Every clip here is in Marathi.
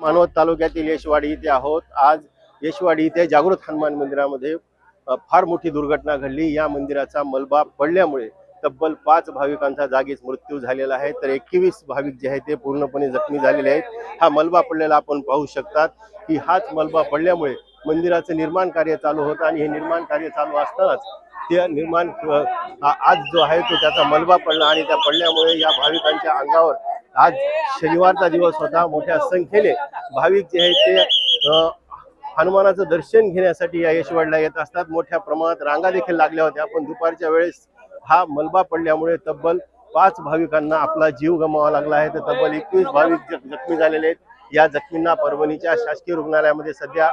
मानवत तालुक्यातील यशवाडी इथे आहोत। आज यशवाडी इथे जागृत हनुमान मंदिरामध्ये फार मोठी दुर्घटना घडली। या मंदिराचा मलबा पडल्यामुळे तब्बल 5 भाविकांचा जागीच मृत्यू झालेला आहे, तर 21 भाविक जे आहेत ते पूर्णपणे जखमी झालेले आहेत। हा मलबा पडलेला आपण पाहू शकतात की हाच मलबा पडल्यामुळे मंदिराचं निर्माण कार्य चालू होतं आणि हे निर्माण कार्य चालू असतानाच ते निर्माण आज जो आहे तो त्याचा मलबा पडला आणि त्या पडल्यामुळे या भाविकांच्या अंगावर आज शनिवारचा दिवस होता। मोठ्या संख्येने भाविक जे आहेत ते हनुमानाचं दर्शन घेण्यासाठी या यशवाडीला येत असतात। मोठ्या प्रमाणात रांगा देखील लागल्या होत्या, पण दुपारच्या वेळेस हा मलबा पडल्यामुळे तब्बल 5 भाविकांना आपला जीव गमवावा लागला आहे, तर तब्बल 21 भाविक जखमी झालेले आहेत। या जखमींना परभणीच्या शासकीय रुग्णालयामध्ये सध्या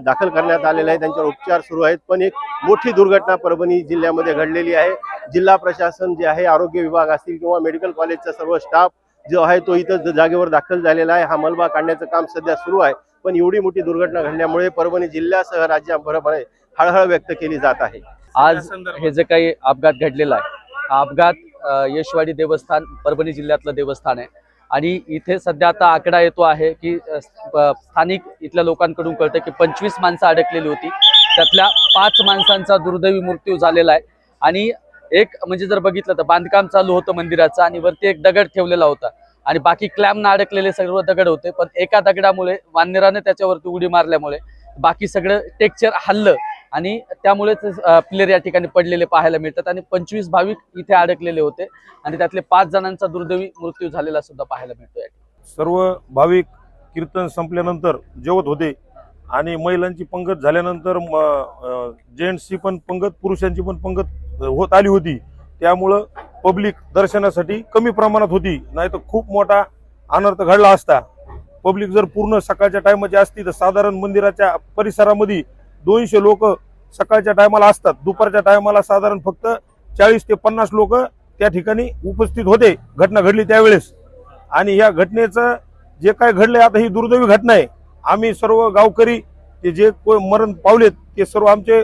दाखल करण्यात आलेले आहे, त्यांच्यावर उपचार सुरू आहेत। पण एक मोठी दुर्घटना परभणी जिल्ह्यामध्ये घडलेली आहे। जिल्हा प्रशासन जे आहे, आरोग्य विभाग असतील किंवा मेडिकल कॉलेजचा सर्व स्टाफ जो आहे तो इथं जागेवर दाखल झालेला आहे। हा मलबा काढण्याचं काम सध्या सुरू आहे, पण एवढी मोठी दुर्घटना घडल्यामुळे परभणी जिल्ह्यासह राज्याभरामध्ये हळहळ व्यक्त केली जात आहे। आज हे जे काही अपघात घडलेला आहे, हा अपघात यशवाडी देवस्थान परभणी जिल्ह्यातलं देवस्थान आहे आणि इथे सध्या आता आकडा येतो आहे की स्थानिक इथल्या लोकांकडून कळतं की 25 माणसं अडकलेली होती, त्यातल्या 5 माणसांचा दुर्दैवी मृत्यू झालेला आहे। आणि एक म्हणजे जर बघितलं तर बांधकाम चालू होतं मंदिराचं आणि वरती एक दगड ठेवलेला होता आणि बाकी क्लॅमना अडकलेले सर्व दगड होते, पण एका दगडामुळे वानराने त्याच्यावरती उडी मारल्यामुळे बाकी सगळं टेक्स्चर हल्लं आणि त्यामुळेच प्लेयर या ठिकाणी पडलेले पाहायला मिळतात आणि 25 भाविक इथे अडकलेले होते आणि त्यातले 5 जणांचा दुर्दैवी मृत्यू झालेला सुद्धा पाहायला मिळतोय। सर्व भाविक कीर्तन संपल्यानंतर जेवत होते आणि महिलांची पंगत झाल्यानंतर जेंट्सची पण पंगत, पुरुषांची पण पंगत होत आली होती, त्यामुळं पब्लिक दर्शनासाठी कमी प्रमाणात होती, नाही तर खूप मोठा अनर्थ घडला असता। पब्लिक जर पूर्ण सकाळच्या टायमाची असती तर साधारण मंदिराच्या परिसरामध्ये 200 लोक सकाळच्या टायमाला असतात, दुपारच्या टायमाला साधारण फक्त 40 ते 50 लोक त्या ठिकाणी उपस्थित होते घटना घडली त्यावेळेस। आणि या घटनेचं जे काय घडलंय आता ही दुर्दैवी घटना आहे। आम्ही सर्व गावकरी ते जे मरण पावलेत ते सर्व आमचे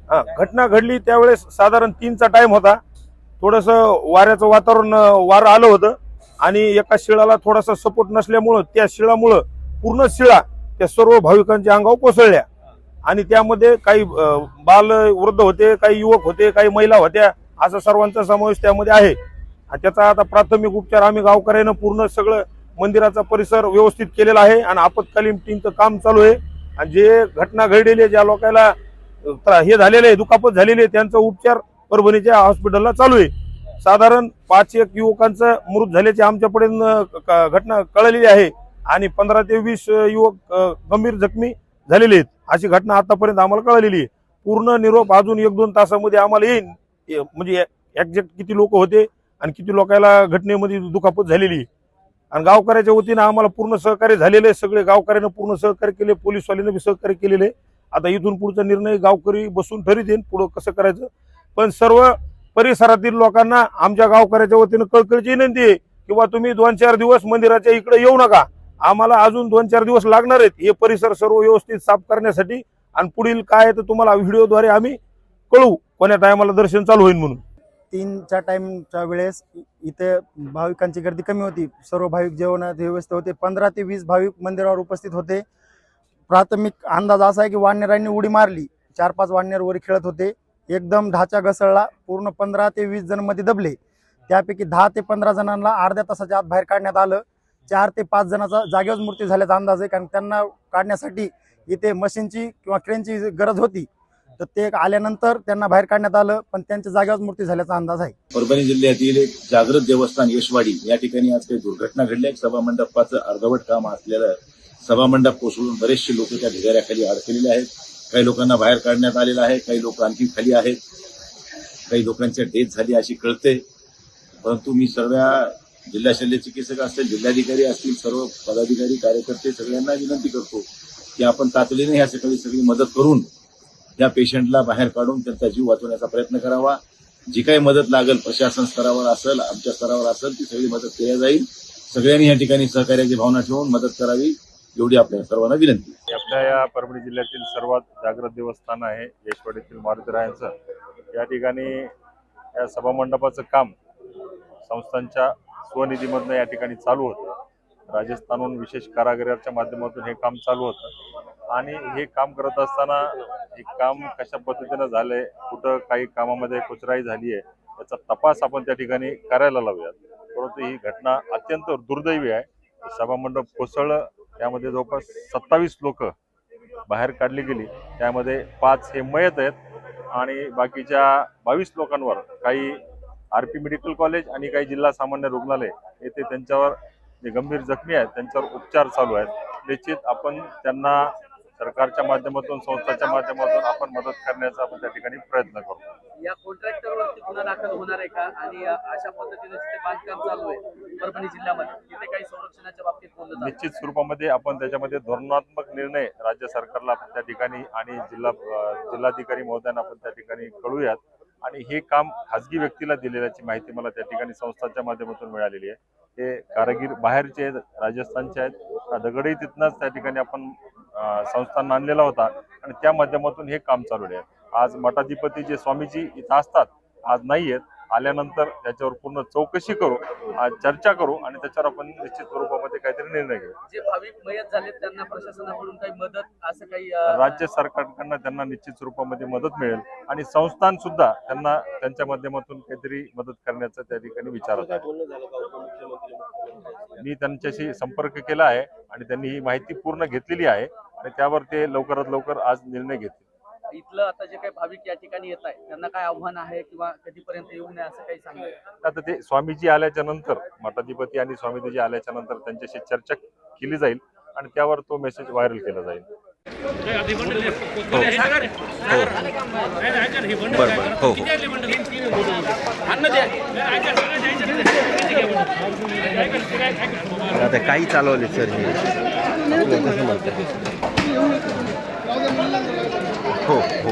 घटना घडली त्यावेळेस साधारण 3चा टाइम होता, थोडस वाऱ्याचं वातावरण, वारं आलं होतं आणि एका शिळाला थोडासा सपोर्ट नसल्यामुळं त्या शिळामुळं पूर्ण शिळा त्या सर्व भाविकांच्या अंगावर कोसळल्या आणि त्यामध्ये काही बाल वृद्ध होते, काही युवक होते, काही महिला होत्या, असा सर्वांचा समावेश त्यामध्ये आहे। त्याचा आता प्राथमिक उपचार आम्ही गावकऱ्यानं पूर्ण सगळं मंदिराचा परिसर व्यवस्थित केलेला आहे आणि आपत्कालीन टीमचं काम चालू आहे। आणि जे घटना घडलेली आहे, ज्या लोकांना हे झालेले आहे, दुखापत झालेली आहे, त्यांचा उपचार परभणीच्या हॉस्पिटलला चालू आहे। साधारण 5-1 युवकांचा मृत झाल्याची आमच्यापर्यंत घटना कळलेली आहे आणि 15 ते 20 युवक गंभीर जखमी झालेले आहेत, अशी घटना आतापर्यंत आम्हाला कळलेली आहे। पूर्ण निरोप अजून 1-2 तासामध्ये आम्हाला येईल, म्हणजे एक्झॅक्ट किती लोक होते आणि किती लोकांना घटनेमध्ये दुखापत झालेली आहे। आणि गावकऱ्याच्या वतीनं आम्हाला पूर्ण सहकार्य झालेले, सगळे गावकऱ्यानं पूर्ण सहकार्य केले, पोलीसवाल्यांनी बी सहकार्य केलेले। आता इथून पुढचा निर्णय गावकरी बसून ठरवतील पुढं कसं करायचं, पण सर्व परिसरातील लोकांना आमच्या गावकऱ्याच्या वतीनं कळकळीची विनंती आहे किंवा तुम्ही 2-4 दिवस मंदिराच्या इकडे येऊ नका, आम्हाला अजून 2-4 दिवस लागणार आहेत हे परिसर सर्व व्यवस्थित साफ करण्यासाठी आणि पुढील काय तर तुम्हाला व्हिडिओद्वारे आम्ही कळवू कोण्या टायमाला दर्शन चालू होईल म्हणून। 3च्या टाइमच्या वेळेस इथे भाविकांची गर्दी कमी होती, सर्व भाविक जेवणात व्यवस्थित होते, 15 ते 20 भाविक मंदिरावर उपस्थित होते। प्राथमिक अंदाज असा आहे की वानरांनी उडी मारली, 4-5 वानर वर खेळत होते, एकदम ढाचा घसरला, पूर्ण 15 ते 20 जण मध्ये दबले, त्यापैकी 10 ते 15 जणांना अर्ध्या तासाच्या आत बाहेर काढण्यात आलं। 4 ते 5 जणांचा जागेवर मृत्यू झाल्याचा अंदाज आहे, कारण त्यांना काढण्यासाठी इथे मशीनची किंवा क्रेनची गरज होती, तर ते आल्यानंतर त्यांना बाहेर काढण्यात आलं, पण त्यांच्या जागेवर मृत्यू झाल्याचा अंदाज आहे। परभणी जिल्ह्यातील एक जागृत देवस्थान यशवाडी या ठिकाणी आज काही दुर्घटना घडली। सभामंडपाचं अर्धवट काम असलेलं सभामंडप कोसळून बरेचसे लोक त्या ढिगाऱ्याखाली अडकलेले आहेत, काही लोकांना बाहेर काढण्यात आलेलं आहे, काही लोक आणखी खाली आहेत, काही लोकांच्या डेथ झाली अशी कळते। परंतु मी सर्व जिल्हा शल्य चिकित्सक असतील, जिल्हाधिकारी असतील, सर्व पदाधिकारी कार्यकर्ते सगळ्यांना विनंती करतो की आपण तातडीने ह्या सगळी मदत करून या पेशंटला बाहेर काढून त्यांचा जीव वाचवण्याचा प्रयत्न करावा. जी काही मदत लागेल प्रशासन स्तरावर असेल, आमच्या स्तरावर असेल, ती सगळी मदत केली जाईल. सगळ्यांनी या ठिकाणी सहकार्याची भावना ठेवून मदत करावी एवढी आपल्या सर्वांना विनंती. आपल्या या परभणी जिल्ह्यातील सर्वात जागृत देवस्थान आहे येशवाडीतील मारुतीरायांचं. या ठिकाणी या सभामंडपाचं काम संस्थांच्या स्वनिधीमधनं या ठिकाणी चालू होतं. राजस्थानहून विशेष कारागिराच्या माध्यमातून हे काम चालू होतं आणि हे काम करत असताना हे काम कशा पद्धतीनं झालंय, कुठं काही कामामध्ये कुचराई झाली आहे याचा तपास आपण त्या ठिकाणी करायला लावूयात. परंतु ही घटना अत्यंत दुर्दैवी आहे. सभामंडप कोसळलं, त्यामध्ये जवळपास 27 लोक बाहेर काढली गेली, त्यामध्ये 5 हे मयत आहेत आणि बाकीच्या 22 लोकांवर काही RP मेडिकल कॉलेज आणि काही जिल्हा सामान्य रुग्णालय येथे त्यांच्यावर जे गंभीर जखमी आहेत त्यांच्यावर उपचार चालू आहेत. निश्चित आपण त्यांना सरकारच्या माध्यमातून, संस्थाच्या माध्यमातून आपण मदत करण्याचा आपण त्या ठिकाणी प्रयत्न करू. या कॉन्ट्रॅक्टरवरती गुन्हा दाखल होणार आहे का? आणि अशा पद्धतीने जिथे बांधकाम चालू आहे परभणी जिल्ह्यामध्ये तिथे काही संरक्षणाच्या बाबतीत बोललं जातं. निश्चित स्वरूपामध्ये आपण त्याच्यामध्ये धोरणात्मक निर्णय राज्य सरकारला आपण त्या ठिकाणी आणि जिल्हाधिकारी महोदयांना आपण त्या ठिकाणी कळूयात. आणि हे काम खाजगी व्यक्तीला दिलेल्याची माहिती मला त्या ठिकाणी संस्थांच्या माध्यमातून मिळालेली आहे. हे कारागीर बाहेरचे आहेत, राजस्थानचे आहेत. दगडही तिथनंच त्या ठिकाणी आपण संस्थांना आणलेला होता आणि त्या माध्यमातून हे काम चालू आहे. आज मठाधिपती जे स्वामीजी इथं असतात, आज नाही आहेत. आल्यानंतर त्याच्यावर पूर्ण चौकशी करू, आज चर्चा करू आणि त्याच्यावर आपण निश्चित स्वरूपामध्ये काहीतरी निर्णय घेऊ. जे भाविक मयत झाले त्यांना प्रशासनाकडून काही मदत असं काही राज्य सरकारकडनं त्यांना निश्चित स्वरूपामध्ये मदत मिळेल आणि संस्थान सुद्धा त्यांना त्यांच्या माध्यमातून काहीतरी मदत करण्याचा त्या ठिकाणी विचारत आहे. मी त्यांच्याशी संपर्क केला आहे आणि त्यांनी ही माहिती पूर्ण घेतलेली आहे आणि त्यावर ते लवकरात लवकर आज निर्णय घेतील. इथलं आता जे काही भाविक या ठिकाणी येत आहे त्यांना काय आव्हान आहे किंवा कधीपर्यंत येऊ नये असं काही सांगा. आता ते स्वामीजी आल्याच्या नंतर, मठाधिपती आणि स्वामीजी आल्याच्या नंतर त्यांच्याशी चर्चा केली जाईल आणि त्यावर तो मेसेज व्हायरल केला जाईल. आता काही चालवले सर हे कसं म्हणतात. हो हो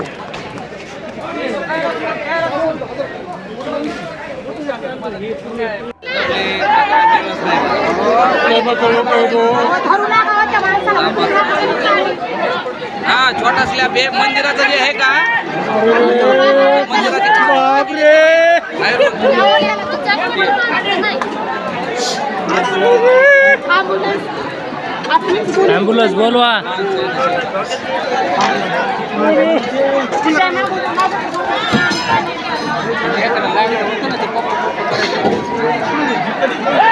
हा छोटा स्लॅब हे मंदिराचं जे आहे का ॲम्ब्युलन्स बोलवा. होतं ना ते